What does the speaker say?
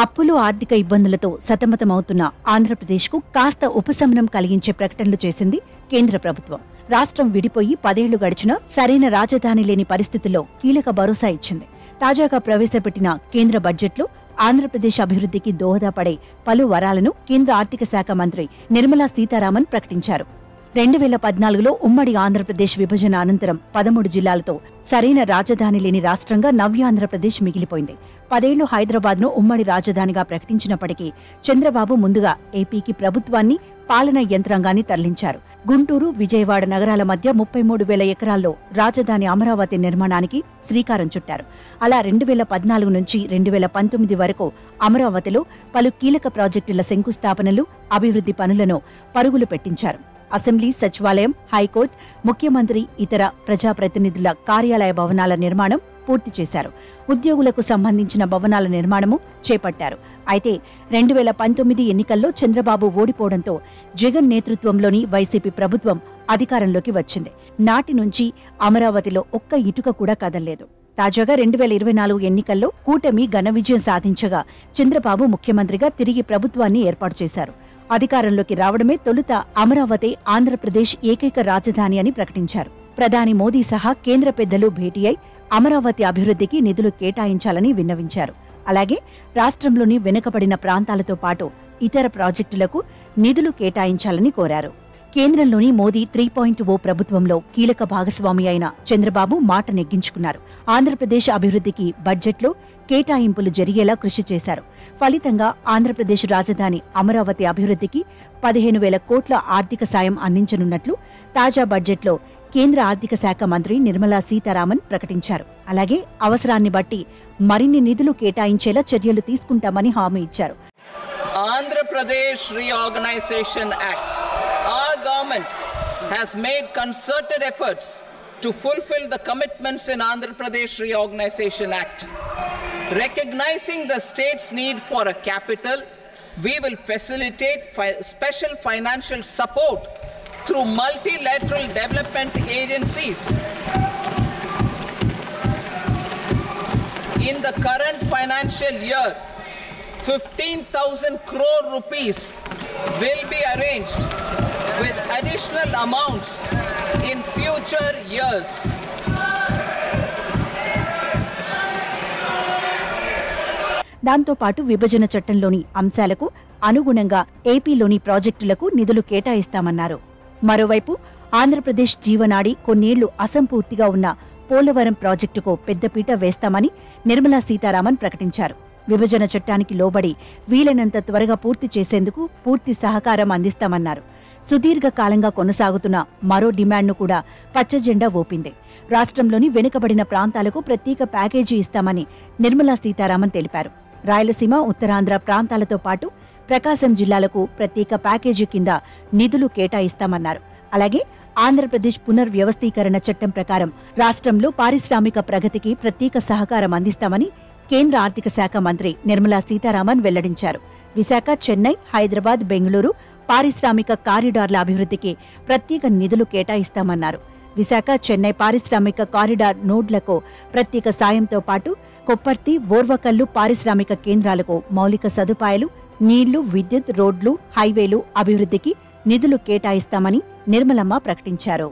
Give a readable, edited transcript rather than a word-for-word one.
అప్పులు ఆర్థిక ఇబ్బందులతో సతమతమవుతున్న ఆంధ్రప్రదేశ్కు కాస్త ఉపశమనం కలిగించే ప్రకటనలు చేసింది కేంద్ర ప్రభుత్వం. రాష్ట్రం విడిపోయి 10 ఏళ్లు గడిచినా సరైన రాజధాని లేని పరిస్థితుల్లో కీలక భరోసా ఇచ్చింది. తాజాగా ప్రవేశపెట్టిన కేంద్ర బడ్జెట్లో ఆంధ్రప్రదేశ్ అభివృద్ధికి దోహదపడే పలు వరాలను కేంద్ర ఆర్థిక శాఖ మంత్రి నిర్మలా సీతారామన్ ప్రకటించారు. 2014లో ఉమ్మడి ఆంధ్రప్రదేశ్ విభజన అనంతరం 13 జిల్లాలతో సరైన రాజధాని లేని రాష్ట్రంగా నవ్యాంధ్రప్రదేశ్ మిగిలిపోయింది. 10 ఏళ్లు హైదరాబాద్ను ఉమ్మడి రాజధానిగా ప్రకటించినప్పటికీ చంద్రబాబు ముందుగా ఏపీకి ప్రభుత్వాన్ని, పాలనా యంత్రాంగాన్ని తరలించారు. గుంటూరు, విజయవాడ నగరాల మధ్య 33,000 ఎకరాల్లో రాజధాని అమరావతి నిర్మాణానికి శ్రీకారం చుట్టారు. అలా 2014 నుంచి 2019 వరకు అమరావతిలో పలు కీలక ప్రాజెక్టుల శంకుస్థాపనలు, అభివృద్ధి పనులను పరుగులు పెట్టించారు. అసెంబ్లీ, సచివాలయం, హైకోర్టు, ముఖ్యమంత్రి, ఇతర ప్రజాప్రతినిధుల కార్యాలయ భవనాల నిర్మాణం పూర్తి చేశారు. ఉద్యోగులకు సంబంధించిన భవనాల నిర్మాణము చేపట్టారు. అయితే 2019 ఎన్నికల్లో చంద్రబాబు ఓడిపోవడంతో జగన్ నేతృత్వంలోని వైసీపీ ప్రభుత్వం అధికారంలోకి వచ్చింది. నాటి నుంచి అమరావతిలో ఒక్క ఇటుక కూడా కదల్లేదు. తాజాగా 2024 ఎన్నికల్లో కూటమి ఘన విజయం సాధించగా చంద్రబాబు ముఖ్యమంత్రిగా తిరిగి ప్రభుత్వాన్ని ఏర్పాటు చేశారు. అధికారంలోకి రావడమే తొలుత అమరావతి ఆంధ్రప్రదేశ్ ఏకైక రాజధాని అని ప్రకటించారు. ప్రధాని మోదీ సహా కేంద్ర పెద్దలు భేటీ అయి అమరావతి అభివృద్ధికి నిధులు కేటాయించాలని విన్నవించారు. అలాగే రాష్ట్రంలోని వెనుకబడిన ప్రాంతాలతో పాటు ఇతర ప్రాజెక్టులకు నిధులు కేటాయించాలని కోరారు. కేంద్రంలోని మోదీ 3.0 ప్రభుత్వంలో కీలక భాగస్వామి అయిన చంద్రబాబు మాట నెగ్గించుకున్నారు. ఆంధ్రప్రదేశ్ అభివృద్ధికి బడ్జెట్లో కేటాయింపులు జరిగేలా కృషి చేశారు. ఫలితంగా ఆంధ్రప్రదేశ్ రాజధాని అమరావతి అభివృద్ధికి 15,000 కోట్ల ఆర్థిక సాయం అందించనున్నట్లు తాజా బడ్జెట్లో కేంద్ర ఆర్థిక శాఖ మంత్రి నిర్మలా సీతారామన్ ప్రకటించారు. అలాగే అవసరాన్ని బట్టి మరిన్ని నిధులు కేటాయించేలా చర్యలు తీసుకుంటామని హామీ ఇచ్చారు. Andhra Pradesh reorganisation act. Our government has made concerted efforts to fulfill the commitments in Andhra Pradesh Reorganization Act. Recognizing the state's need for a capital, we will facilitate special financial support through multilateral development agencies. In the current financial year, 15,000 crore rupees will be arranged with additional amounts in future years. దాంతోపాటు విభజన చట్టంలోని అంశాలకు అనుగుణంగా ఏపీలోని ప్రాజెక్టులకు నిధులు కేటాయిస్తామన్నారు. మరోవైపు ఆంధ్రప్రదేశ్ జీవనాడి కొన్నేళ్లు అసంపూర్తిగా ఉన్న పోలవరం ప్రాజెక్టుకు పెద్దపీట వేస్తామని నిర్మలా సీతారామన్ ప్రకటించారు. విభజన చట్టానికి లోబడి వీలైనంత త్వరగా పూర్తి చేసేందుకు పూర్తి సహకారం అందిస్తామన్నారు. సుదీర్ఘకాలంగా కొనసాగుతున్న మరో డిమాండ్ను కూడా పచ్చజెండా ఊపింది. రాష్ట్రంలోని వెనుకబడిన ప్రాంతాలకు ప్రత్యేక ప్యాకేజీ ఇస్తామని నిర్మలా సీతారామన్ తెలిపారు. రాయలసీమ, ఉత్తరాంధ్ర ప్రాంతాలతో పాటు ప్రకాశం జిల్లాలకు ప్రత్యేక ప్యాకేజీ కింద నిధులు కేటాయిస్తామన్నారు. అలాగే ఆంధ్రప్రదేశ్ పునర్వ్యవస్థీకరణ చట్టం ప్రకారం రాష్ట్రంలో పారిశ్రామిక ప్రగతికి ప్రత్యేక సహకారం అందిస్తామని కేంద్ర ఆర్థిక శాఖ మంత్రి నిర్మలా సీతారామన్ వెల్లడించారు. విశాఖ, చెన్నై, హైదరాబాద్, బెంగళూరు పారిశ్రామిక కారిడార్ల అభివృద్ధికి ప్రత్యేక నిధులు కేటాయిస్తామన్నారు. విశాఖ, చెన్నై పారిశ్రామిక కారిడార్ నోడ్లకు ప్రత్యేక సాయంతో పాటు కొప్పర్తి, ఓర్వకల్లు పారిశ్రామిక కేంద్రాలకు మౌలిక సదుపాయాలు, నీళ్లు, విద్యుత్, రోడ్లు, హైవేలు అభివృద్ధికి నిధులు కేటాయిస్తామని నిర్మలమ్మ ప్రకటించారు.